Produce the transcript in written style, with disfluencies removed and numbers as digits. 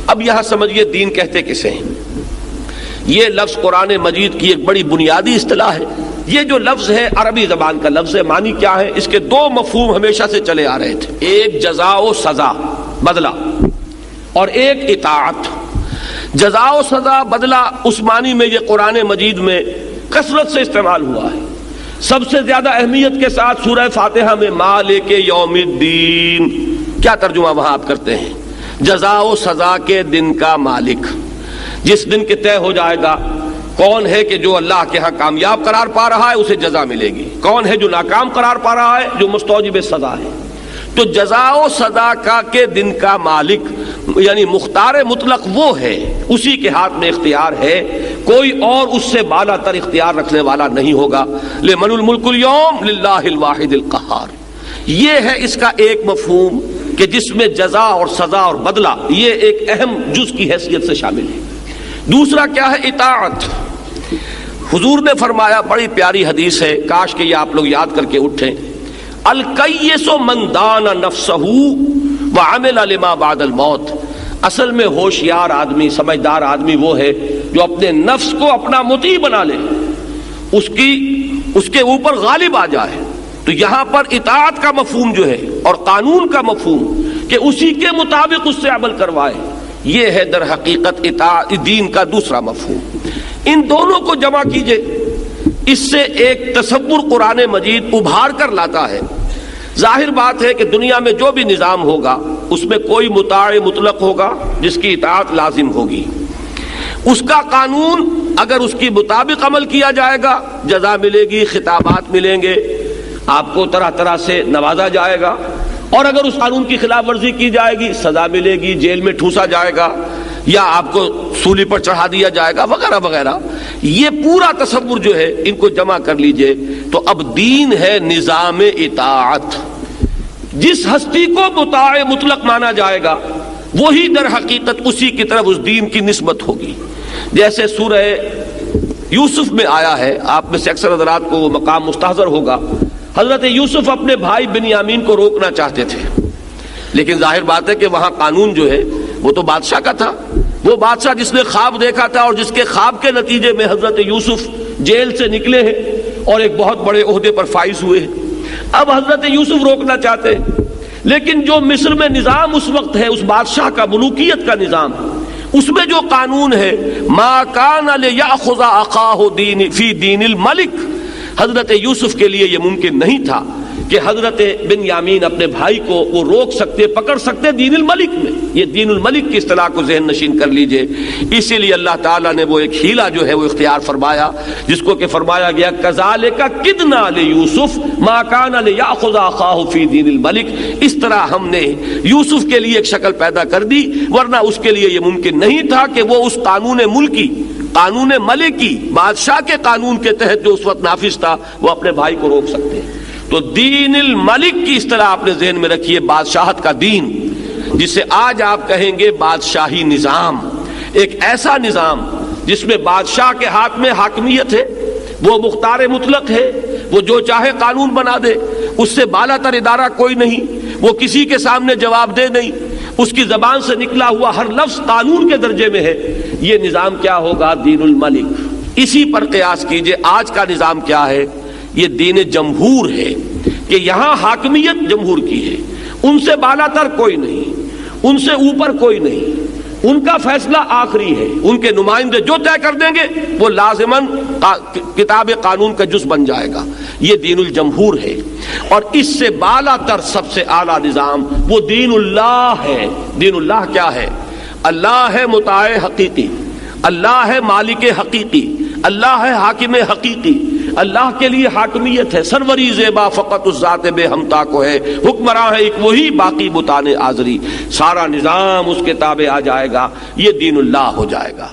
اب یہاں سمجھیے دین کہتے کسے ہیں؟ یہ لفظ قرآن مجید کی ایک بڑی بنیادی اصطلاح ہے۔ یہ جو لفظ ہے عربی زبان کا لفظ ہے، معنی کیا ہے؟ اس کے دو مفہوم ہمیشہ سے چلے آ رہے تھے، ایک جزا و سزا، بدلہ، اور ایک اطاعت۔ جزا و سزا، بدلہ، اس معنی میں یہ قرآن مجید میں کثرت سے استعمال ہوا ہے۔ سب سے زیادہ اہمیت کے ساتھ سورہ فاتحہ میں مالک یوم الدین، کیا ترجمہ وہاں آپ کرتے ہیں؟ جزا و سزا کے دن کا مالک، جس دن کے طے ہو جائے گا کون ہے کہ جو اللہ کے ہاں کامیاب قرار پا رہا ہے اسے جزا ملے گی، کون ہے جو ناکام قرار پا رہا ہے جو مستوجب سزا ہے۔ تو جزا و سزا کا کے دن کا مالک یعنی مختار مطلق وہ ہے، اسی کے ہاتھ میں اختیار ہے، کوئی اور اس سے بالا تر اختیار رکھنے والا نہیں ہوگا۔ لمن الملک اليوم للہ الواحد القہار، یہ ہے اس کا ایک مفہوم کہ جس میں جزا اور سزا اور بدلہ یہ ایک اہم جز کی حیثیت سے شامل ہے۔ دوسرا کیا ہے؟ اطاعت۔ حضور نے فرمایا، بڑی پیاری حدیث ہے، کاش کہ یہ آپ لوگ یاد کر کے اٹھیں، الکیس من دان نفسہ وعمل لما بعد الموت۔ اصل میں ہوشیار آدمی، سمجھدار آدمی وہ ہے جو اپنے نفس کو اپنا مطیع بنا لے، اس کے اوپر غالب آ جائے۔ تو یہاں پر اطاعت کا مفہوم جو ہے اور قانون کا مفہوم کہ اسی کے مطابق اس سے عمل کروائے، یہ ہے در حقیقت اطاعت دین کا دوسرا مفہوم۔ ان دونوں کو جمع کیجئے، اس سے ایک تصور قرآن مجید ابھار کر لاتا ہے۔ ظاہر بات ہے کہ دنیا میں جو بھی نظام ہوگا اس میں کوئی مطاع مطلق ہوگا جس کی اطاعت لازم ہوگی، اس کا قانون اگر اس کے مطابق عمل کیا جائے گا جزا ملے گی، خطابات ملیں گے، آپ کو طرح طرح سے نوازا جائے گا، اور اگر اس قانون کی خلاف ورزی کی جائے گی سزا ملے گی، جیل میں ٹھوسا جائے گا یا آپ کو سولی پر چڑھا دیا جائے گا وغیرہ وغیرہ۔ یہ پورا تصور جو ہے ان کو جمع کر لیجئے تو اب دین ہے نظام اطاعت۔ جس ہستی کو مطاع مطلق مانا جائے گا وہی در حقیقت اسی کی طرف اس دین کی نسبت ہوگی۔ جیسے سورہ یوسف میں آیا ہے، آپ میں سے اکثر حضرات کو وہ مقام مستحضر ہوگا، حضرت یوسف اپنے بھائی بنیامین کو روکنا چاہتے تھے، لیکن ظاہر بات ہے کہ وہاں قانون جو ہے وہ تو بادشاہ کا تھا، وہ بادشاہ جس نے خواب دیکھا تھا اور جس کے خواب کے نتیجے میں حضرت یوسف جیل سے نکلے ہیں اور ایک بہت بڑے عہدے پر فائز ہوئے ہیں۔ اب حضرت یوسف روکنا چاہتے ہیں، لیکن جو مصر میں نظام اس وقت ہے، اس بادشاہ کا ملوکیت کا نظام، اس میں جو قانون ہے ما کان لیأخذ اخاہ فی دین الملک، حضرت یوسف کے لیے یہ ممکن نہیں تھا کہ حضرت بنیامین اپنے بھائی کو وہ روک سکتے، پکڑ سکتے دین الملک میں۔ یہ دین الملک کی اصطلاح کو ذہن نشین کر لیجئے۔ اسی لیے اللہ تعالیٰ نے وہ ایک ہیلہ جو ہے وہ اختیار فرمایا، جس کو کہ فرمایا گیا کذالک کدنا لیوسف ما کان لیأخذ اخاہ فی دین الملک، اس طرح ہم نے یوسف کے لیے ایک شکل پیدا کر دی، ورنہ اس کے لیے یہ ممکن نہیں تھا کہ وہ اس قانون ملکی، قانون ملکی، بادشاہ کے قانون کے تحت جو اس وقت نافذ تھا وہ اپنے بھائی کو روک سکتے۔ تو دین الملک کی اصطلاح اپنے ذہن میں رکھیے، بادشاہت کا دین، جسے آج آپ کہیں گے بادشاہی نظام، ایک ایسا نظام جس میں بادشاہ کے ہاتھ میں حاکمیت ہے، وہ مختار مطلق ہے، وہ جو چاہے قانون بنا دے، اس سے بالا تر ادارہ کوئی نہیں، وہ کسی کے سامنے جواب دہ نہیں، اس کی زبان سے نکلا ہوا ہر لفظ قانون کے درجے میں ہے۔ یہ نظام کیا ہوگا؟ دین الملک۔ اسی پر قیاس کیجئے آج کا نظام کیا ہے؟ یہ دین جمہور ہے، کہ یہاں حاکمیت جمہور کی ہے، ان سے بالا تر کوئی نہیں، ان سے اوپر کوئی نہیں، ان کا فیصلہ آخری ہے، ان کے نمائندے جو طے کر دیں گے وہ لازماً کتاب قانون کا جز بن جائے گا۔ یہ دین الجمہور ہے، اور اس سے بالا تر سب سے اعلیٰ نظام وہ دین اللہ ہے۔ دین اللہ کیا ہے؟ اللہ ہے مطاع حقیقی، اللہ ہے مالک حقیقی، اللہ ہے حاکم حقیقی، اللہ کے لیے حاکمیت ہے، سروری زیبا فقط اس ذات بے ہمتا کو ہے، حکمراں ہے ایک وہی باقی بتانے آزری، سارا نظام اس کے تابع آ جائے گا، یہ دین اللہ ہو جائے گا۔